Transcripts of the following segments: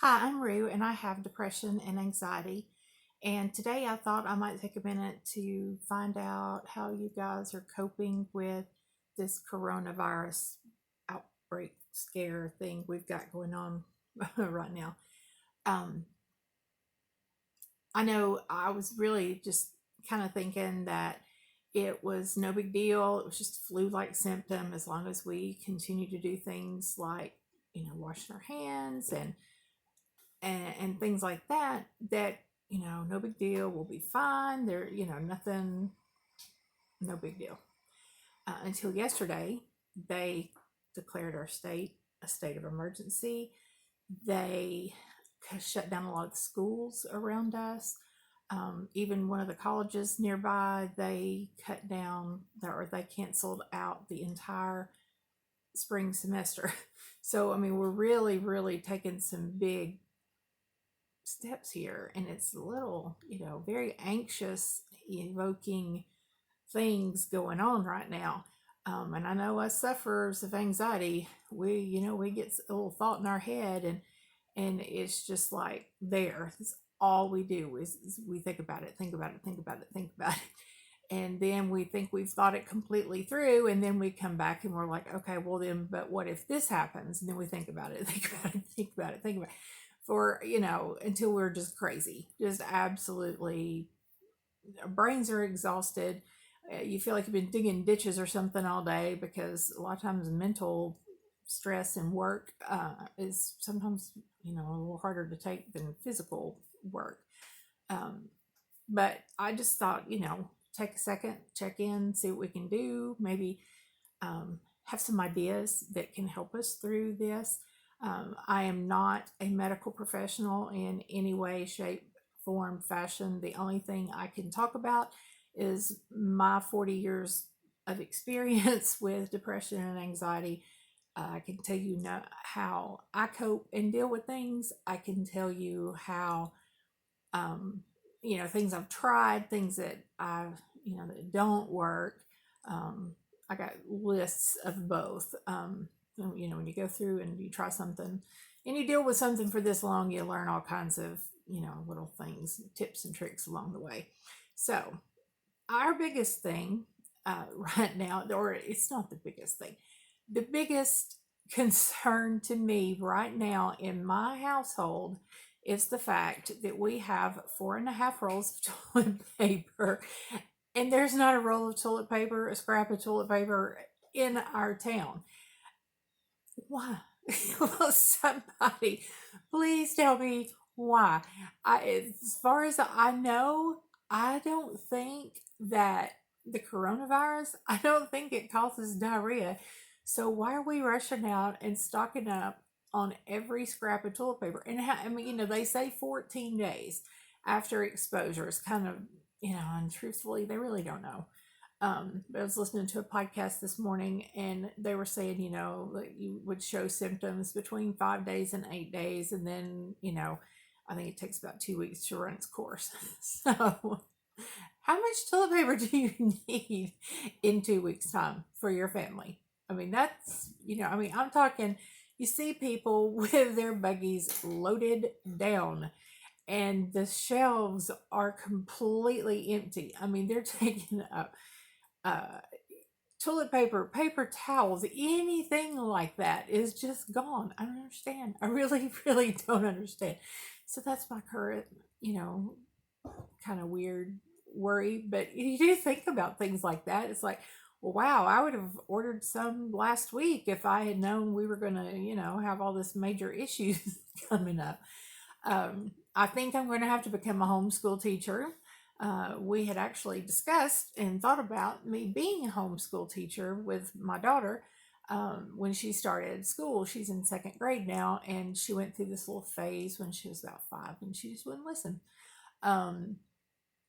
Hi, I'm Rue, and I have depression and anxiety. And today I thought I might take a minute to find out how you guys are coping with this coronavirus outbreak scare thing we've got going on right now. Um, I know I was really just kind of thinking that it was no big deal. It was just a flu like symptom as long as we continue to do things like, washing our hands and things like that, no big deal, we'll be fine, there, nothing, no big deal. Until yesterday, they declared our state a state of emergency. They shut down a lot of the schools around us. Even one of the colleges nearby, they cut down or they canceled out the entire spring semester. So I mean, we're really, really taking some big steps here, and it's a little, very anxious, evoking things going on right now. And I know us sufferers of anxiety, we get a little thought in our head, and it's just like there. It's all we do is we think about it, think about it, think about it, think about it. And then we think we've thought it completely through, and then we come back and we're like, okay, well then, but what if this happens? And then we think about it, think about it, think about it, think about it, for until we're just crazy, just absolutely, our brains are exhausted. You feel like you've been digging ditches or something all day, because a lot of times mental stress and work is sometimes a little harder to take than physical work. um, but I just thought, take a second, check in, see what we can do, maybe have some ideas that can help us through this. I am not a medical professional in any way, shape, form, fashion. The only thing I can talk about is my 40 years of experience with depression and anxiety. I can tell you how I cope and deal with things. I can tell you how, um, things I've tried, things that that don't work. I got lists of both. When you go through and you try something and you deal with something for this long, you learn all kinds of, little things, tips and tricks along the way. So, our biggest thing right now, or it's not the biggest thing, the biggest concern to me right now in my household is the fact that we have 4.5 rolls of toilet paper, and there's not a roll of toilet paper, a scrap of toilet paper in our town. Why? Well, somebody, please tell me why. As far as I know, I don't think that the coronavirus, I don't think it causes diarrhea. So why are we rushing out and stocking up on every scrap of toilet paper? And I mean, they say 14 days after exposure is kind of, and truthfully, they really don't know. I was listening to a podcast this morning, and they were saying, that you would show symptoms between 5 days and 8 days, and then, I think it takes about 2 weeks to run its course. So, how much toilet paper do you need in 2 weeks' time for your family? I mean, I'm talking, you see people with their buggies loaded down, and the shelves are completely empty. I mean, they're taking up uh, toilet paper, paper towels, anything like that is just gone. I don't understand. I really, really don't understand. So that's my current, you know, kind of weird worry. But you do think about things like that. It's like, well, wow, I would have ordered some last week if I had known we were going to, have all this major issues coming up. I think I'm going to have to become a homeschool teacher. We had actually discussed and thought about me being a homeschool teacher with my daughter when she started school. She's in second grade now, and she went through this little phase when she was about 5, and she just wouldn't listen. Um,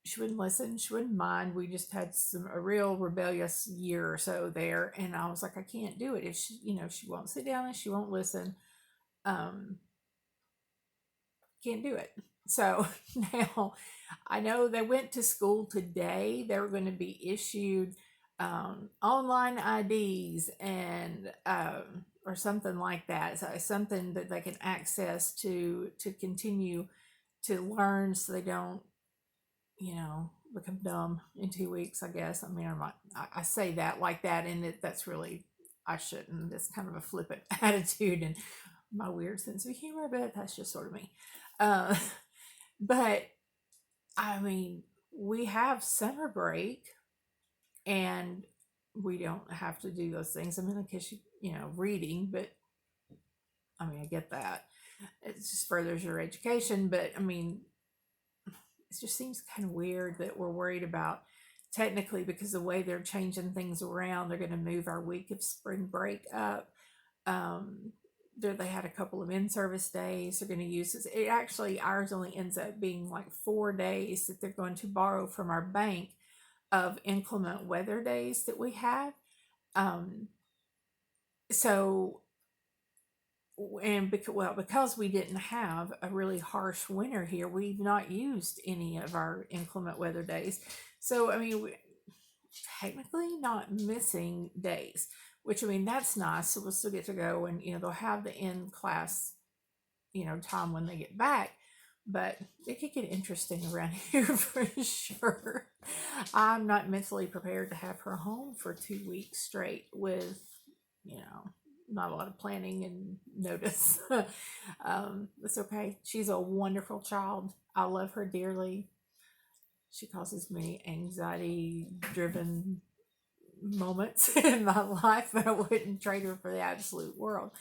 she wouldn't listen. She wouldn't mind. We just had a real rebellious year or so there, and I was like, I can't do it if she, she won't sit down and she won't listen. Um, can't do it. So now I know they went to school today. They were going to be issued online IDs and or something like that. So it's something that they can access to continue to learn, so they don't, become dumb in 2 weeks. I guess. I mean, I say that like that, and that's really, I shouldn't. It's kind of a flippant attitude and my weird sense of humor, but that's just sort of me. Uh, but I mean, we have summer break, and we don't have to do those things. I mean, I guess reading, but I mean, I get that. It just furthers your education, but I mean, it just seems kind of weird that we're worried about, technically, because the way they're changing things around, they're going to move our week of spring break up. Um, they had a couple of in-service days they're going to use this. It actually, ours only ends up being like 4 days that they're going to borrow from our bank of inclement weather days that we have. Um, so and because we didn't have a really harsh winter here, we've not used any of our inclement weather days. So I mean, technically not missing days, which, I mean, that's nice. So we'll still get to go, and they'll have the in class time when they get back. But it could get interesting around here for sure. I'm not mentally prepared to have her home for 2 weeks straight with, not a lot of planning and notice. It's okay. She's a wonderful child. I love her dearly. She causes me anxiety driven moments in my life, but I wouldn't trade her for the absolute world.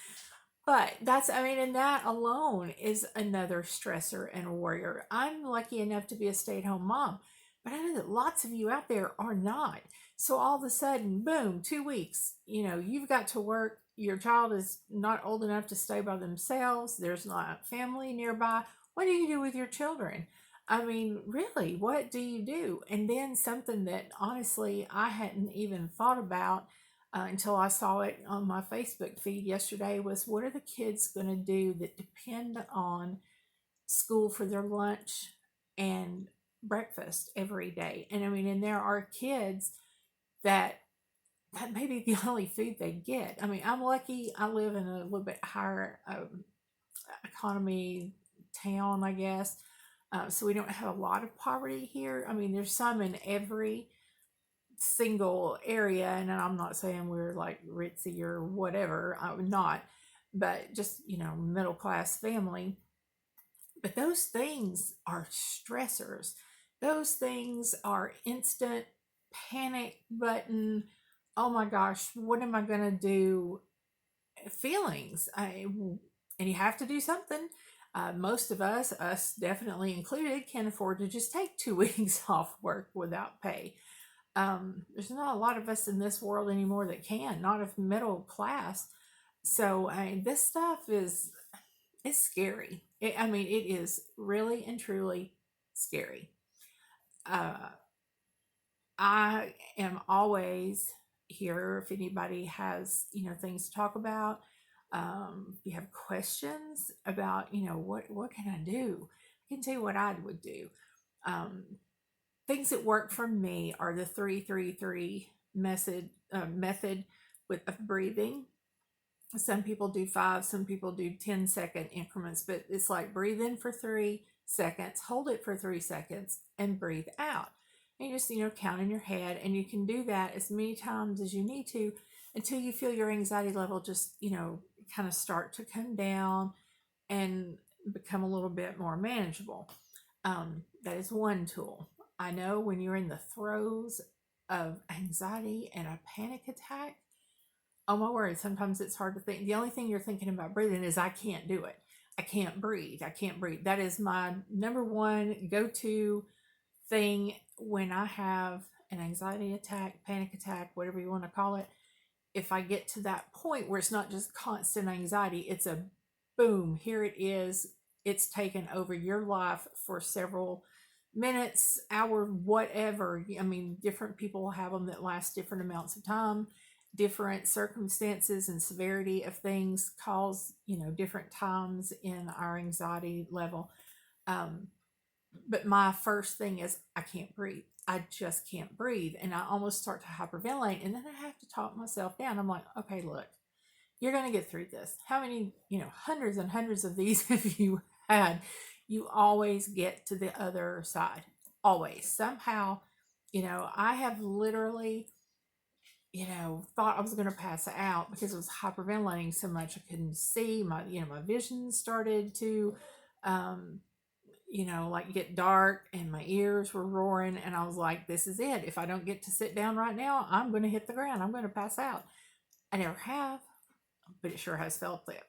But I mean, and that alone is another stressor and a warrior. I'm lucky enough to be a stay at home mom, but I know that lots of you out there are not. So all of a sudden, boom, 2 weeks, you've got to work. Your child is not old enough to stay by themselves. There's not family nearby. What do you do with your children? I mean, really, what do you do? And then something that honestly I hadn't even thought about until I saw it on my Facebook feed yesterday was, what are the kids going to do that depend on school for their lunch and breakfast every day? And I mean, and there are kids that may be the only food they get. I mean, I'm lucky. I live in a little bit higher economy town, I guess. So we don't have a lot of poverty here. I mean, there's some in every single area, and I'm not saying we're like ritzy or whatever. I'm not, but just middle class family. But those things are stressors. Those things are instant panic button. Oh my gosh, what am I gonna do? Feelings. And you have to do something. Most of us definitely included, can afford to just take 2 weeks off work without pay. There's not a lot of us in this world anymore that can, not of middle class. So I mean, this stuff it's scary. I mean, it is really and truly scary. Uh, I am always here if anybody has things to talk about. If you have questions about what can I do, I can tell you what I would do. Um, Things that work for me are the 3-3-3 method with of breathing. Some people do 5, some people do 10-second increments, but it's like breathe in for 3 seconds, hold it for 3 seconds, and breathe out. And you just count in your head, and you can do that as many times as you need to until you feel your anxiety level just kind of start to come down and become a little bit more manageable. That is one tool. I know when you're in the throes of anxiety and a panic attack, oh my word, sometimes it's hard to think. The only thing you're thinking about breathing is, I can't do it. I can't breathe. I can't breathe. That is my number one go to thing when I have an anxiety attack, panic attack, whatever you want to call it. If I get to that point where it's not just constant anxiety, it's a boom, here it is. It's taken over your life for several minutes, hour, whatever. I mean, different people have them that last different amounts of time. Different circumstances and severity of things cause, different times in our anxiety level. Um, but my first thing is, I can't breathe. I just can't breathe. And I almost start to hyperventilate. And then I have to talk myself down. I'm like, okay, look, You're going to get through this. How many, hundreds and hundreds of these have you had? You always get to the other side. Always. Somehow, I have literally, thought I was going to pass out because it was hyperventilating so much I couldn't see. My vision started to, um, like get dark, and my ears were roaring, and I was like, this is it. If I don't get to sit down right now, I'm going to hit the ground. I'm going to pass out. I never have, but it sure has felt that.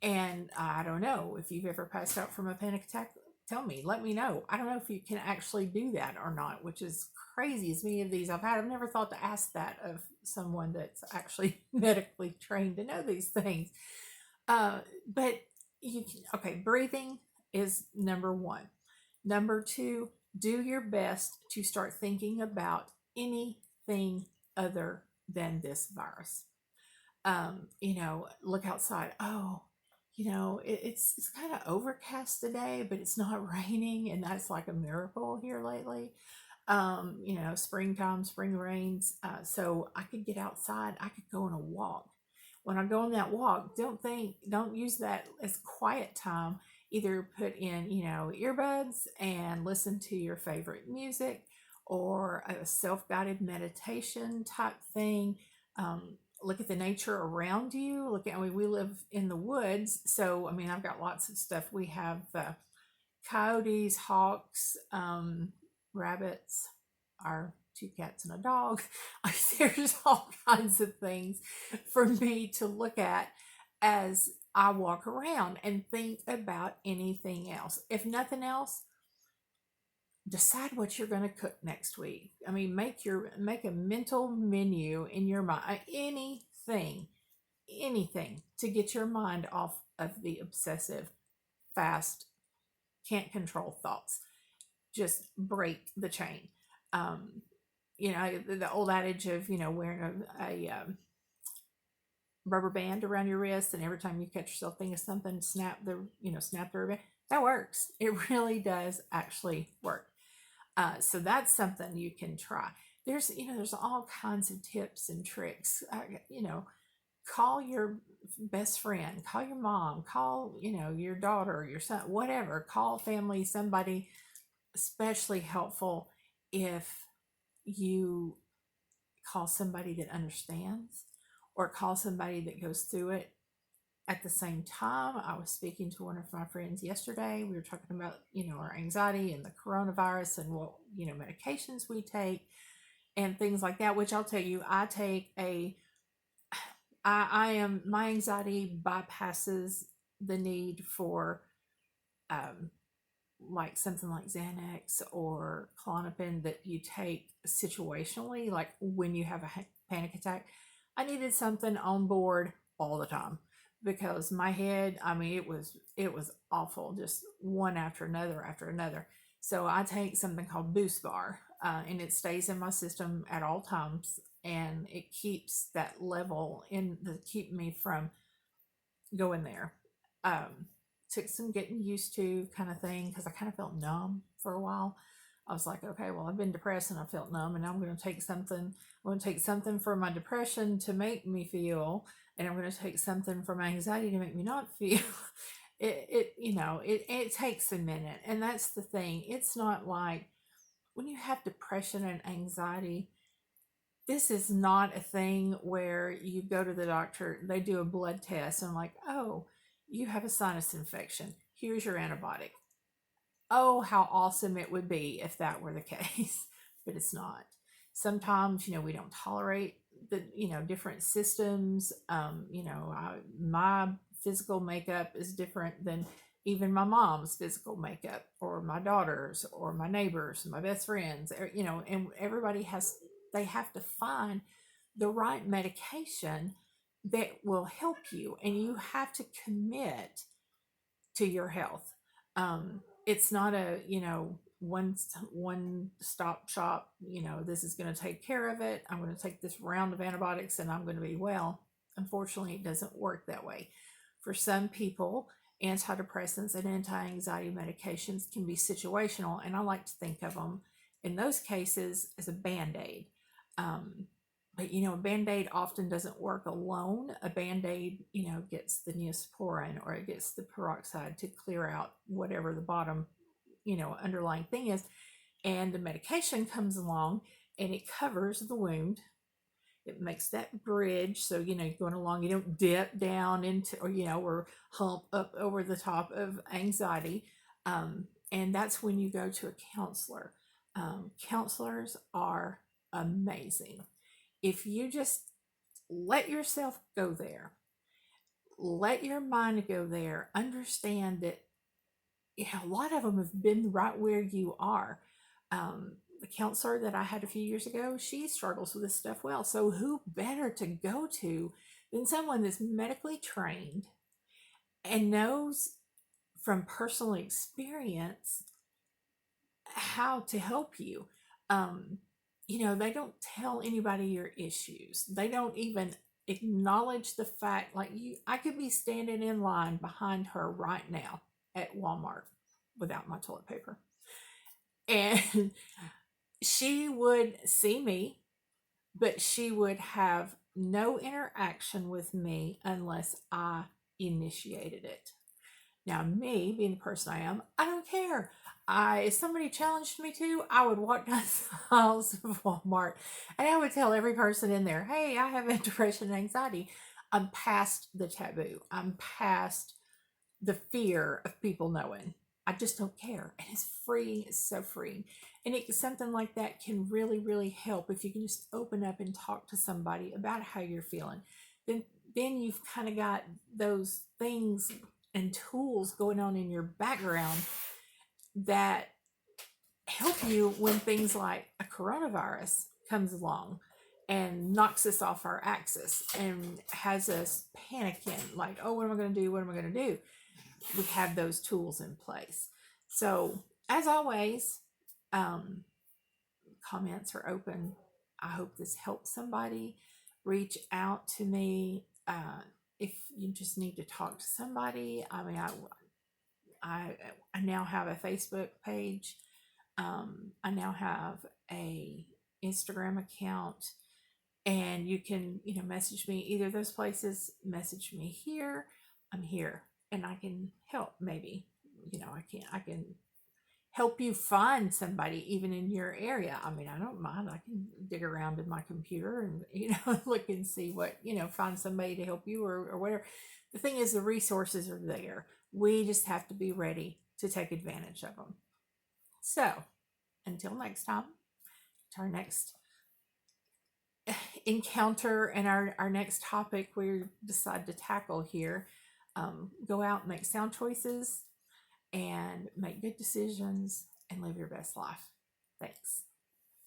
And I don't know if you've ever passed out from a panic attack. Tell me, let me know. I don't know if you can actually do that or not, which is crazy. As many of these I've had, I've never thought to ask that of someone that's actually medically trained to know these things. But you can, okay, breathing is number one. Number two, do your best to start thinking about anything other than this virus. Look outside. Oh, it's kind of overcast today, but it's not raining, and that's like a miracle here lately. Springtime, spring rains. So I could get outside. I could go on a walk. When I go on that walk, don't use that as quiet time. Either put in, earbuds and listen to your favorite music, or a self-guided meditation type thing. Look at the nature around you. We live in the woods, so I've got lots of stuff. We have coyotes, hawks, rabbits, our two cats and a dog. There's all kinds of things for me to look at as I walk around and think about anything else. If nothing else, decide what you're going to cook next week. Make a mental menu in your mind. Anything to get your mind off of the obsessive, fast, can't control thoughts. Just break the chain. The old adage of wearing a rubber band around your wrist, and every time you catch yourself thinking of something, snap the rubber band. That works. It really does actually work. So that's something you can try. There's all kinds of tips and tricks. Call your best friend, call your mom, call, your daughter, your son, whatever. Call family, somebody. Especially helpful if you call somebody that understands, or call somebody that goes through it at the same time. I was speaking to one of my friends yesterday. We were talking about, our anxiety and the coronavirus, and what, medications we take and things like that, which I'll tell you, my anxiety bypasses the need for, like something like Xanax or Klonopin that you take situationally, like when you have a panic attack. I needed something on board all the time, because my head, it was awful, just one after another. So I take something called Boost Bar, and it stays in my system at all times, and it keeps that level in the keep me from going there. Took some getting used to kind of thing, because I kind of felt numb for a while. I was like, okay, well, I've been depressed and I felt numb, and now I'm going to take something. I'm going to take something for my depression to make me feel, and I'm going to take something for my anxiety to make me not feel. It takes a minute, and that's the thing. It's not like when you have depression and anxiety. This is not a thing where you go to the doctor, they do a blood test, and like, oh, you have a sinus infection. Here's your antibiotic. Oh, how awesome it would be if that were the case, but it's not. Sometimes, we don't tolerate the, different systems. My physical makeup is different than even my mom's physical makeup, or my daughter's, or my neighbors, my best friends, and they have to find the right medication that will help you, and you have to commit to your health. It's not a one stop shop. This is going to take care of it. I'm going to take this round of antibiotics and I'm going to be well. Unfortunately, it doesn't work that way. For some people, antidepressants and anti-anxiety medications can be situational, and I like to think of them in those cases as a band-aid. But a band-aid often doesn't work alone. A band-aid, gets the neosporin or it gets the peroxide to clear out whatever the bottom, underlying thing is. And the medication comes along and it covers the wound. It makes that bridge so you're going along, you don't dip down into or hump up over the top of anxiety. And that's when you go to a counselor. Counselors are amazing. If you just let yourself go there, let your mind go there, understand that a lot of them have been right where you are. The counselor that I had a few years ago, she struggles with this stuff well. So who better to go to than someone that's medically trained and knows from personal experience how to help you. They don't tell anybody your issues. They don't even acknowledge the fact, like I could be standing in line behind her right now at Walmart without my toilet paper. And she would see me, but she would have no interaction with me unless I initiated it. Now, me being the person I am, I don't care. If somebody challenged me to, I would walk down the aisles of Walmart and I would tell every person in there, hey, I have depression and anxiety. I'm past the taboo. I'm past the fear of people knowing. I just don't care. And it's free. It's so free. And something like that can really, really help if you can just open up and talk to somebody about how you're feeling. Then you've kind of got those things and tools going on in your background that help you when things like a coronavirus comes along and knocks us off our axis and has us panicking, like, oh, what am I going to do? What am I going to do? We have those tools in place. So, as always, comments are open. I hope this helps somebody. Reach out to me if you just need to talk to somebody. I mean, I now have a Facebook page. I now have a Instagram account, and you can message me either of those places. Message me here. I'm here, and I can help. Maybe I can help you find somebody even in your area. I mean, I don't mind. I can dig around in my computer and look and see what find somebody to help you or whatever. The thing is, the resources are there. We just have to be ready to take advantage of them. So, until next time, to our next encounter and our next topic we decide to tackle here, go out and make sound choices and make good decisions and live your best life. Thanks.